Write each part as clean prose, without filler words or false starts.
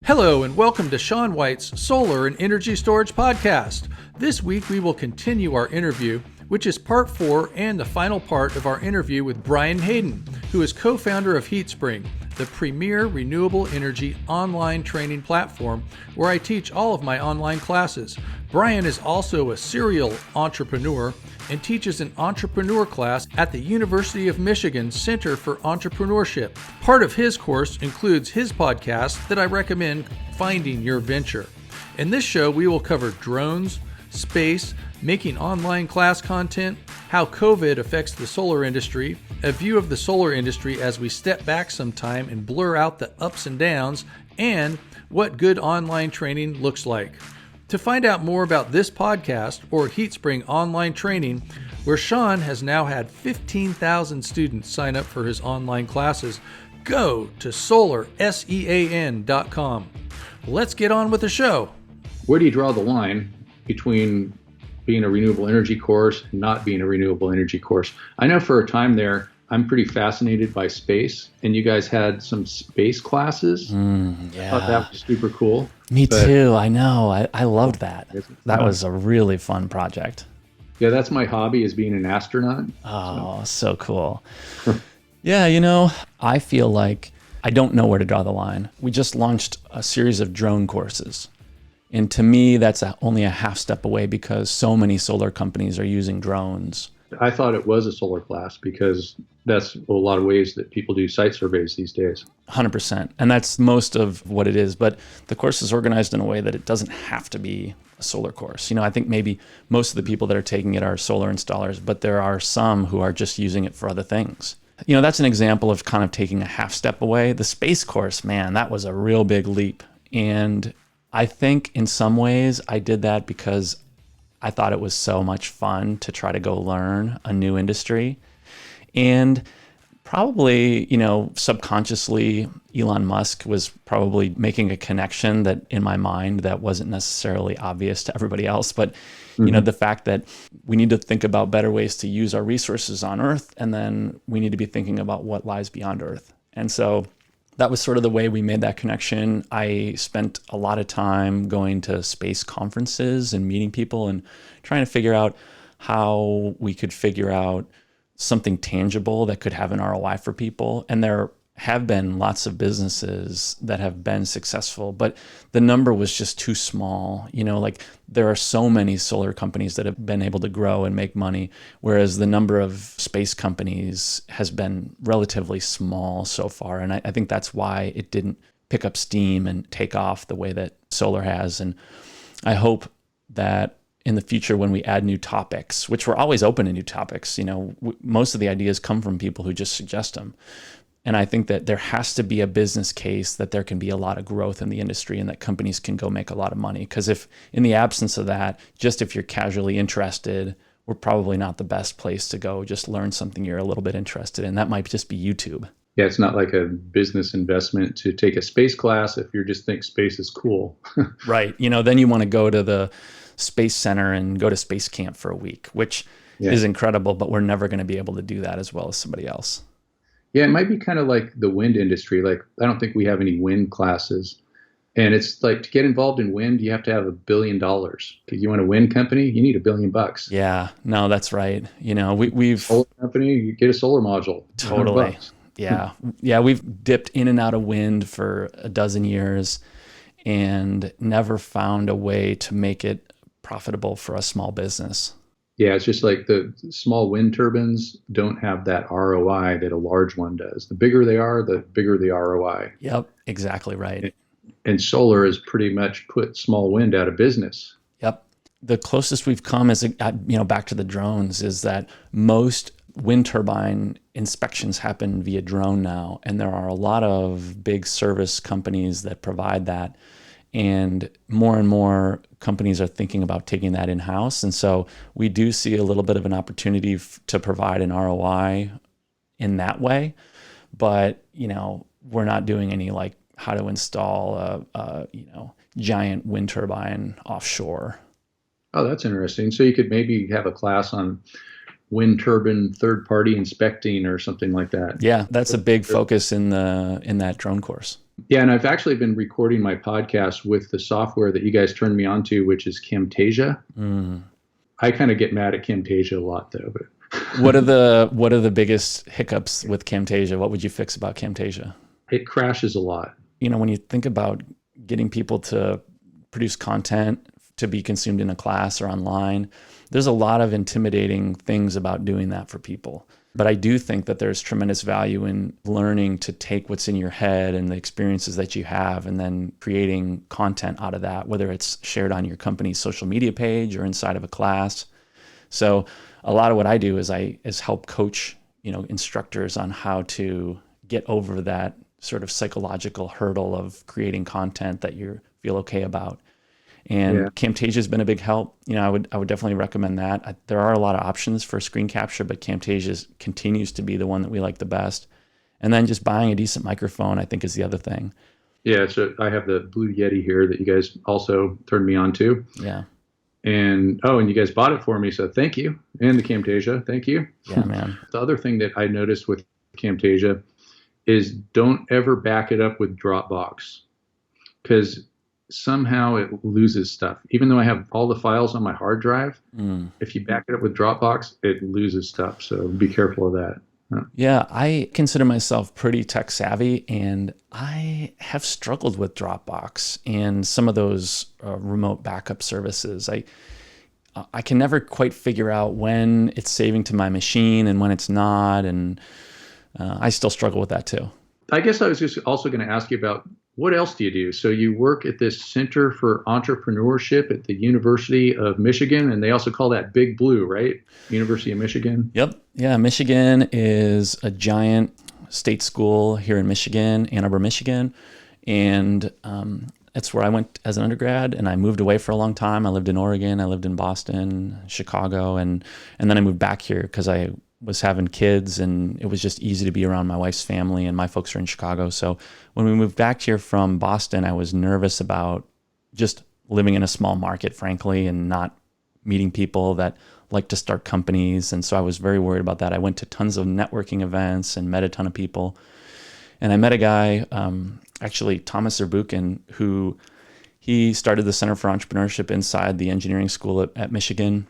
Hello and welcome to Sean White's Solar and Energy Storage Podcast. This week we will continue our interview, which is part 4 and the final part of our interview with Brian Hayden, who is co-founder of HeatSpring, the premier renewable energy online training platform where I teach all of my online classes. Brian is also a serial entrepreneur and teaches an entrepreneur class at the University of Michigan Center for Entrepreneurship. Part of his course includes his podcast that I recommend, Finding Your Venture. In this show, we will cover drones, space, making online class content, how COVID affects the solar industry, a view of the solar industry as we step back some time and blur out the ups and downs, and what good online training looks like. To find out more about this podcast or HeatSpring online training, where Sean has now had 15,000 students sign up for his online classes, go to solarsean.com. Let's get on with the show. Where do you draw the line between being a renewable energy course and not being a renewable energy course? I know for a time there, I'm pretty fascinated by space, and you guys had some space classes. Yeah. I thought that was super cool. Me too. I know. I loved that. That was a really fun project. Yeah, that's my hobby, is being an astronaut. Oh, so cool. Yeah, I feel like I don't know where to draw the line. We just launched a series of drone courses. And to me, that's only a half step away because so many solar companies are using drones. I thought it was a solar class because that's a lot of ways that people do site surveys these days. 100%. And that's most of what it is. But the course is organized in a way that it doesn't have to be a solar course. I think maybe most of the people that are taking it are solar installers, but there are some who are just using it for other things. That's an example of kind of taking a half step away. The space course, man, that was a real big leap. And I think in some ways I did that because I thought it was so much fun to try to go learn a new industry. And probably, subconsciously, Elon Musk was probably making a connection that in my mind that wasn't necessarily obvious to everybody else. But, the fact that we need to think about better ways to use our resources on Earth, and then we need to be thinking about what lies beyond Earth. And so that was sort of the way we made that connection. I spent a lot of time going to space conferences and meeting people and trying to figure out how we could figure out something tangible that could have an ROI for people. And there have been lots of businesses that have been successful, but the number was just too small. There are so many solar companies that have been able to grow and make money, whereas the number of space companies has been relatively small so far. And I think that's why it didn't pick up steam and take off the way that solar has. And I hope that in the future, when we add new topics, which we're always open to new topics, most of the ideas come from people who just suggest them. And I think that there has to be a business case that there can be a lot of growth in the industry and that companies can go make a lot of money. Because if in the absence of that, just if you're casually interested, we're probably not the best place to go just learn something you're a little bit interested in. That might just be YouTube. Yeah, it's not like a business investment to take a space class if you just think space is cool. Right. Then you want to go to the Space Center and go to space camp for a week, which is incredible, but we're never going to be able to do that as well as somebody else. Yeah, it might be kind of like the wind industry. Like, I don't think we have any wind classes. And it's like, to get involved in wind, you have to have $1 billion. If you want a wind company, you need $1 billion. Yeah, no, that's right. We've solar company, you get a solar module. Totally. Yeah. We've dipped in and out of wind for a dozen years and never found a way to make it profitable for a small business. Yeah, it's just like the small wind turbines don't have that ROI that a large one does. The bigger they are, the bigger the ROI. Yep, exactly right. And solar has pretty much put small wind out of business. Yep. The closest we've come is, back to the drones, is that most wind turbine inspections happen via drone now. And there are a lot of big service companies that provide that. And more companies are thinking about taking that in-house. And so we do see a little bit of an opportunity to provide an ROI in that way. But, we're not doing any like how to install a giant wind turbine offshore. Oh, that's interesting. So you could maybe have a class on wind turbine third party inspecting or something like that. Yeah, that's a big focus in that drone course. Yeah, and I've actually been recording my podcast with the software that you guys turned me on to, which is Camtasia. I kind of get mad at Camtasia a lot, though. But what are the biggest hiccups with Camtasia? What would you fix about Camtasia? It crashes a lot. When you think about getting people to produce content to be consumed in a class or online, there's a lot of intimidating things about doing that for people. But I do think that there's tremendous value in learning to take what's in your head and the experiences that you have and then creating content out of that, whether it's shared on your company's social media page or inside of a class. So a lot of what I do is help coach, instructors on how to get over that sort of psychological hurdle of creating content that you feel okay about. And Camtasia has been a big help. I would definitely recommend that. There are a lot of options for screen capture, but Camtasia continues to be the one that we like the best. And then just buying a decent microphone, I think, is the other thing. Yeah, so I have the Blue Yeti here that you guys also turned me on to. Yeah. And you guys bought it for me, so thank you. And the Camtasia, thank you. Yeah, man. The other thing that I noticed with Camtasia is don't ever back it up with Dropbox, because somehow it loses stuff. Even though I have all the files on my hard drive, if you back it up with Dropbox, it loses stuff. So be careful of that. Yeah, I consider myself pretty tech savvy, and I have struggled with Dropbox and some of those remote backup services. I can never quite figure out when it's saving to my machine and when it's not, and I still struggle with that too. I guess I was just also going to ask you about, what else do you do? So you work at this Center for Entrepreneurship at the University of Michigan, and they also call that Big Blue, right? University of Michigan. Yep. Yeah, Michigan is a giant state school here in Michigan, Ann Arbor, Michigan. And that's where I went as an undergrad, and I moved away for a long time. I lived in Oregon, I lived in Boston, Chicago, and then I moved back here because I was having kids, and it was just easy to be around my wife's family, and my folks are in Chicago. So when we moved back here from Boston, I was nervous about just living in a small market, frankly, and not meeting people that like to start companies. And so I was very worried about that. I went to tons of networking events and met a ton of people. And I met a guy, actually Thomas Zerbuchen, who he started the Center for Entrepreneurship inside the engineering school at Michigan.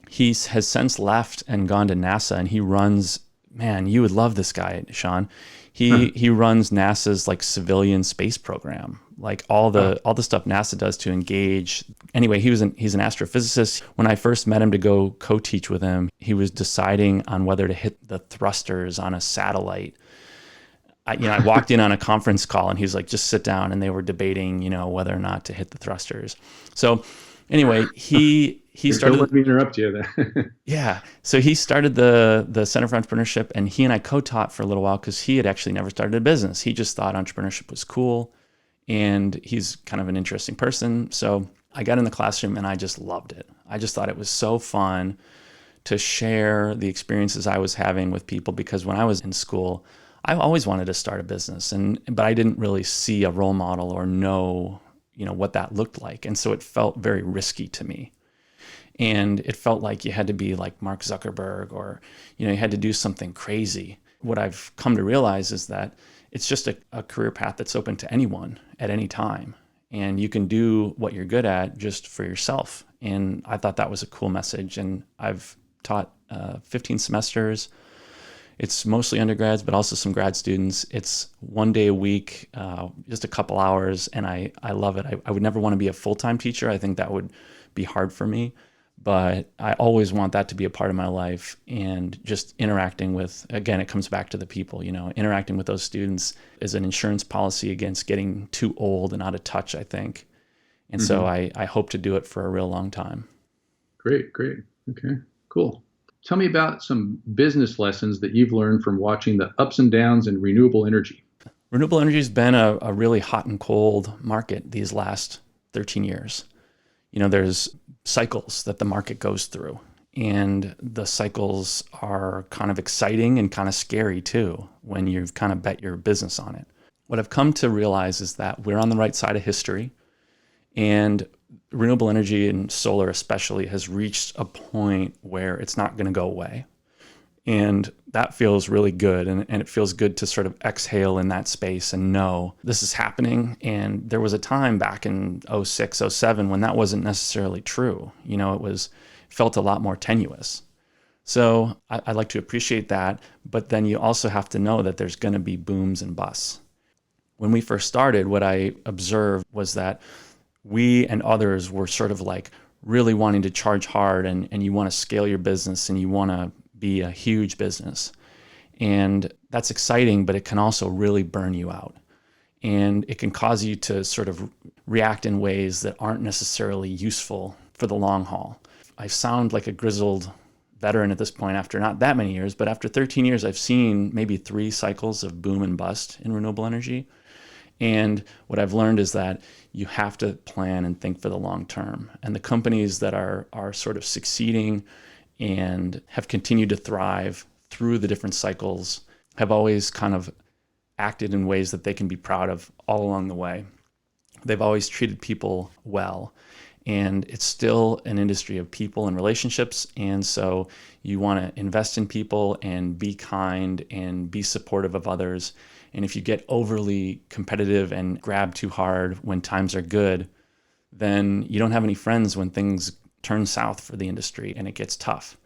He has since left and gone to NASA, and he runs, man, you would love this guy, Sean. He runs NASA's like civilian space program, like all the stuff NASA does to engage. Anyway, he's an astrophysicist. When I first met him to go co-teach with him, he was deciding on whether to hit the thrusters on a satellite. I walked in on a conference call, and he was like, just sit down, and they were debating, whether or not to hit the thrusters. So anyway, he started. Don't let me interrupt you then. Yeah. So he started the Center for Entrepreneurship, and he and I co-taught for a little while because he had actually never started a business. He just thought entrepreneurship was cool, and he's kind of an interesting person. So I got in the classroom, and I just loved it. I just thought it was so fun to share the experiences I was having with people, because when I was in school, I always wanted to start a business, but I didn't really see a role model or know, what that looked like. And so it felt very risky to me. And it felt like you had to be like Mark Zuckerberg, or, you had to do something crazy. What I've come to realize is that it's just a career path that's open to anyone at any time. And you can do what you're good at just for yourself. And I thought that was a cool message. And I've taught 15 semesters. It's mostly undergrads, but also some grad students. It's 1 day a week, just a couple hours, and I love it. I would never want to be a full-time teacher. I think that would be hard for me, but I always want that to be a part of my life, and just interacting with, again, it comes back to the people, interacting with those students is an insurance policy against getting too old and out of touch, I think. And so I hope to do it for a real long time. Great. Okay, cool. Tell me about some business lessons that you've learned from watching the ups and downs in renewable energy. Renewable energy has been a really hot and cold market these last 13 years. There's cycles that the market goes through, and the cycles are kind of exciting and kind of scary too when you've kind of bet your business on it. What I've come to realize is that we're on the right side of history, and renewable energy and solar especially has reached a point where it's not going to go away. And that feels really good. And it feels good to sort of exhale in that space and know this is happening. And there was a time back in 06, 07 when that wasn't necessarily true. Felt a lot more tenuous. So I like to appreciate that. But then you also have to know that there's going to be booms and busts. When we first started, what I observed was that we and others were sort of like really wanting to charge hard, and you want to scale your business and you want to be a huge business. And that's exciting, but it can also really burn you out. And it can cause you to sort of react in ways that aren't necessarily useful for the long haul. I sound like a grizzled veteran at this point after not that many years, but after 13 years, I've seen maybe 3 cycles of boom and bust in renewable energy. And what I've learned is that you have to plan and think for the long term. And the companies that are sort of succeeding and have continued to thrive through the different cycles have always kind of acted in ways that they can be proud of all along the way. They've always treated people well. And it's still an industry of people and relationships. And so you want to invest in people and be kind and be supportive of others. And if you get overly competitive and grab too hard when times are good, then you don't have any friends when things turn south for the industry and it gets tough.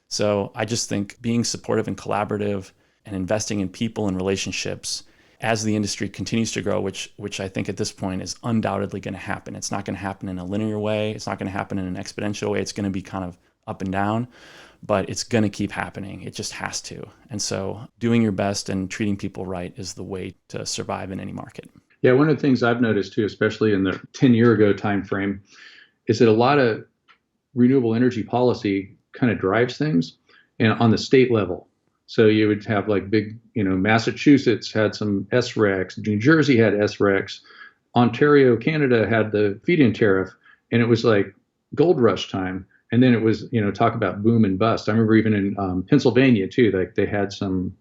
So I just think being supportive and collaborative and investing in people and relationships as the industry continues to grow, which I think at this point is undoubtedly going to happen. It's not going to happen in a linear way. It's not going to happen in an exponential way. It's going to be kind of up and down, but it's going to keep happening. It just has to. And so doing your best and treating people right is the way to survive in any market. Yeah, one of the things I've noticed too, especially in the 10-year ago time frame, is that a lot of renewable energy policy kind of drives things and on the state level. So you would have like big, Massachusetts had some SRECs, New Jersey had SRECs, Ontario, Canada had the feed-in tariff, and it was like gold rush time. And then it was, talk about boom and bust. I remember even in Pennsylvania too, like they had some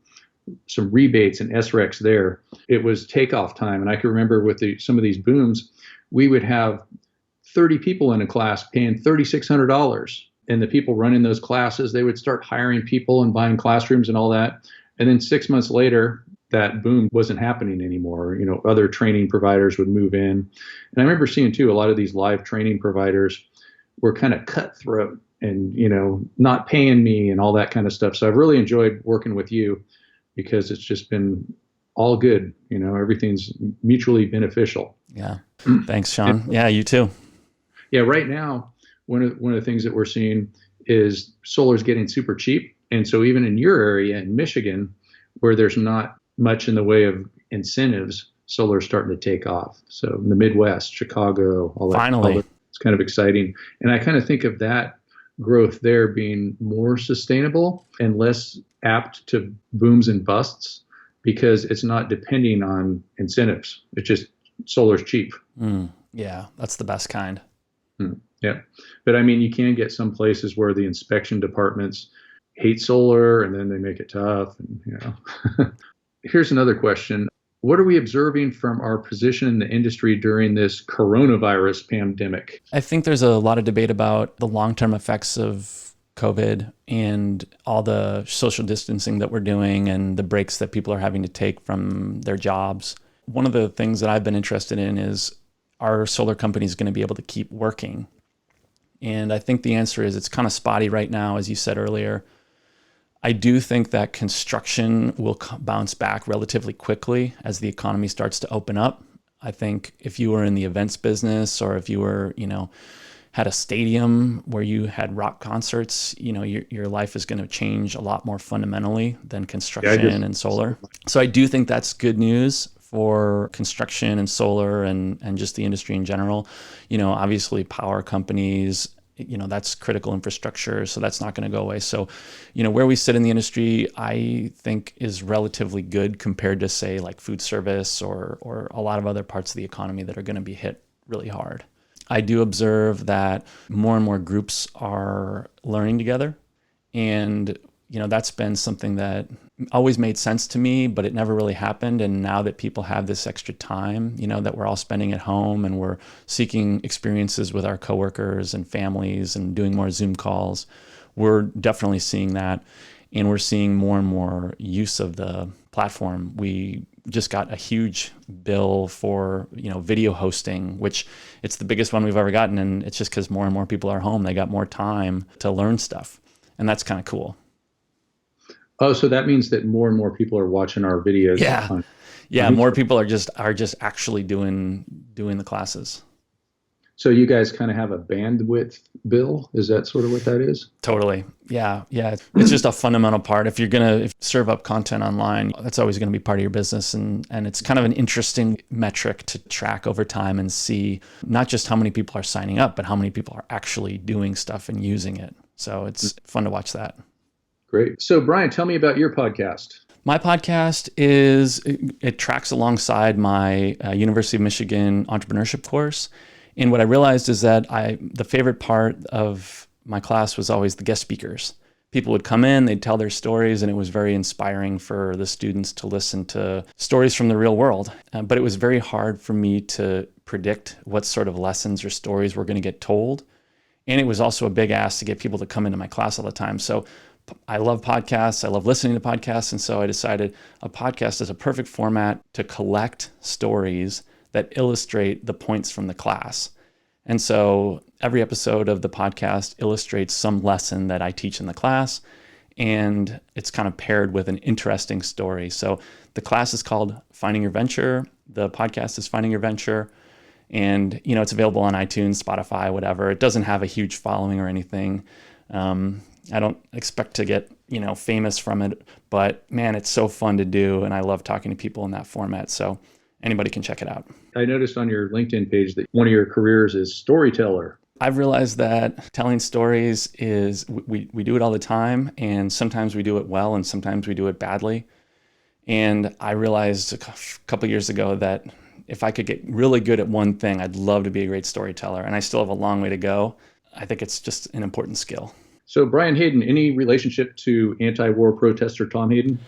rebates and SRECs there. It was takeoff time. And I can remember with some of these booms, we would have 30 people in a class paying $3,600. And the people running those classes, they would start hiring people and buying classrooms and all that. And then 6 months later, that boom wasn't happening anymore. Other training providers would move in. And I remember seeing too, a lot of these live training providers were kind of cutthroat and, not paying me and all that kind of stuff. So I've really enjoyed working with you because it's just been all good. Everything's mutually beneficial. Yeah. Thanks, Sean. Yeah, you too. Yeah. Right now, one of the things that we're seeing is solar is getting super cheap. And so even in your area in Michigan, where there's not much in the way of incentives, solar is starting to take off. So in the Midwest, Chicago, all that. Finally. It's kind of exciting. And I kind of think of that growth there being more sustainable and less apt to booms and busts because it's not depending on incentives. It's just solar's cheap. Yeah, that's the best kind. Yeah. But I mean, you can get some places where the inspection departments hate solar and then they make it tough. And, Here's another question. What are we observing from our position in the industry during this coronavirus pandemic? I think there's a lot of debate about the long-term effects of COVID and all the social distancing that we're doing and the breaks that people are having to take from their jobs. One of the things that I've been interested in is, are solar companies going to be able to keep working? And I think the answer is it's kind of spotty right now, as you said earlier. I do think that construction will bounce back relatively quickly as the economy starts to open up. I think if you were in the events business or if you were, had a stadium where you had rock concerts, your life is going to change a lot more fundamentally than construction and solar. So I do think that's good news for construction and solar and just the industry in general. Obviously power companies, that's critical infrastructure, so that's not going to go away. So, where we sit in the industry, I think is relatively good compared to say like food service or a lot of other parts of the economy that are going to be hit really hard. I do observe that more and more groups are learning together, and that's been something that always made sense to me, but it never really happened. And now that people have this extra time, that we're all spending at home and we're seeking experiences with our coworkers and families and doing more Zoom calls, we're definitely seeing that. and we're seeing more and more use of the platform. We just got a huge bill for, video hosting, which it's the biggest one we've ever gotten. And it's just because more and more people are home. They got more time to learn stuff. And that's kind of cool. Oh, so that means that more and more people are watching our videos. Yeah. More people are just actually doing the classes. So you guys kind of have a bandwidth bill? Is that sort of what that is? Totally. Yeah. It's just a fundamental part. If you're going to serve up content online, that's always going to be part of your business. And it's kind of an interesting metric to track over time and see not just how many people are signing up, but how many people are actually doing stuff and using it. So it's fun to watch that. Great. So Brian, tell me about your podcast. My podcast it tracks alongside my University of Michigan entrepreneurship course. And what I realized is that the favorite part of my class was always the guest speakers. People would come in, they'd tell their stories, and it was very inspiring for the students to listen to stories from the real world. But it was very hard for me to predict what sort of lessons or stories were going to get told. And it was also a big ask to get people to come into my class all the time. So I love podcasts. I love listening to podcasts. And so I decided a podcast is a perfect format to collect stories that illustrate the points from the class. And so every episode of the podcast illustrates some lesson that I teach in the class, and it's kind of paired with an interesting story. So the class is called Finding Your Venture. The podcast is Finding Your Venture. And, it's available on iTunes, Spotify, whatever. It doesn't have a huge following or anything. I don't expect to get, famous from it, but man, it's so fun to do. And I love talking to people in that format. So anybody can check it out. I noticed on your LinkedIn page that one of your careers is storyteller. I've realized that telling stories we do it all the time, and sometimes we do it well and sometimes we do it badly. And I realized a couple years ago that if I could get really good at one thing, I'd love to be a great storyteller, and I still have a long way to go. I think it's just an important skill. So Brian Hayden, any relationship to anti-war protester Tom Hayden?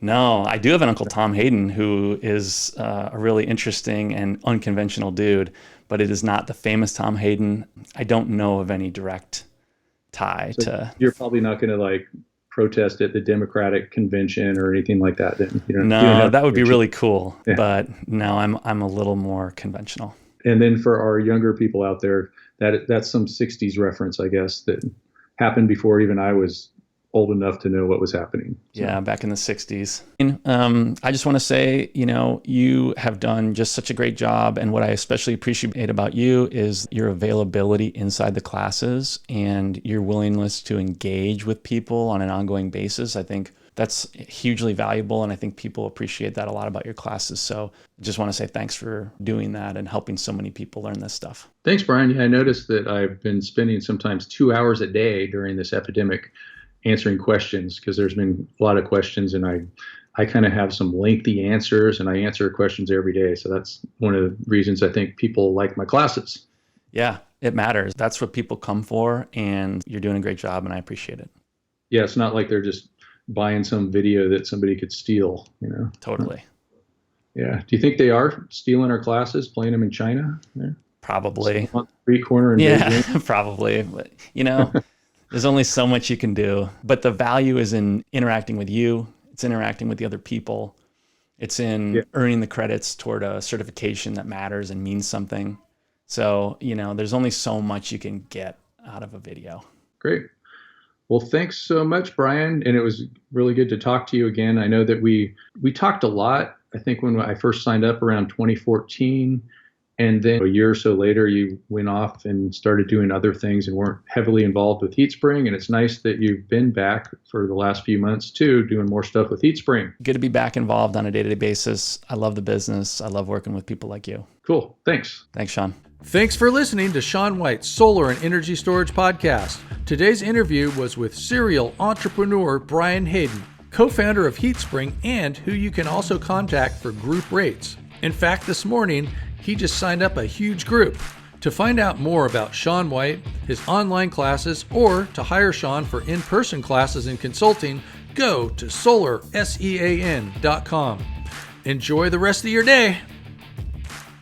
No, I do have an Uncle Tom Hayden who is a really interesting and unconventional dude, but it is not the famous Tom Hayden. I don't know of any direct tie to... You're probably not going to protest at the Democratic convention or anything like that. Then No, that would be really cool. Yeah. But no, I'm a little more conventional. And then for our younger people out there, that's some 60s reference, I guess, that happened before even I was old enough to know what was happening. So. Yeah, back in the 60s. I just want to say, you have done just such a great job. And what I especially appreciate about you is your availability inside the classes and your willingness to engage with people on an ongoing basis. I think that's hugely valuable. And I think people appreciate that a lot about your classes. So I just want to say thanks for doing that and helping so many people learn this stuff. Thanks, Brian. Yeah, I noticed that I've been spending sometimes 2 hours a day during this epidemic answering questions, because there's been a lot of questions, and I kind of have some lengthy answers, and I answer questions every day. So that's one of the reasons I think people like my classes. Yeah, it matters. That's what people come for, and you're doing a great job, and I appreciate it. Yeah, it's not like they're just buying some video that somebody could steal, Totally. Yeah. Do you think they are stealing our classes, playing them in China? Yeah. Probably. On the street corner in Beijing? Probably. But, there's only so much you can do, but the value is in interacting with you. It's interacting with the other people. It's in earning the credits toward a certification that matters and means something. So, there's only so much you can get out of a video. Great. Well, thanks so much, Brian. And it was really good to talk to you again. I know that we talked a lot, I think, when I first signed up around 2014. And then a year or so later, you went off and started doing other things and weren't heavily involved with HeatSpring. And it's nice that you've been back for the last few months, too, doing more stuff with HeatSpring. Good to be back involved on a day-to-day basis. I love the business. I love working with people like you. Cool. Thanks. Thanks, Sean. Thanks for listening to Shaun White's Solar and Energy Storage Podcast. Today's interview was with serial entrepreneur Brian Hayden, co-founder of HeatSpring, and who you can also contact for group rates. In fact, this morning, he just signed up a huge group. To find out more about Shaun White, his online classes, or to hire Shaun for in-person classes and consulting, go to solarsean.com. Enjoy the rest of your day.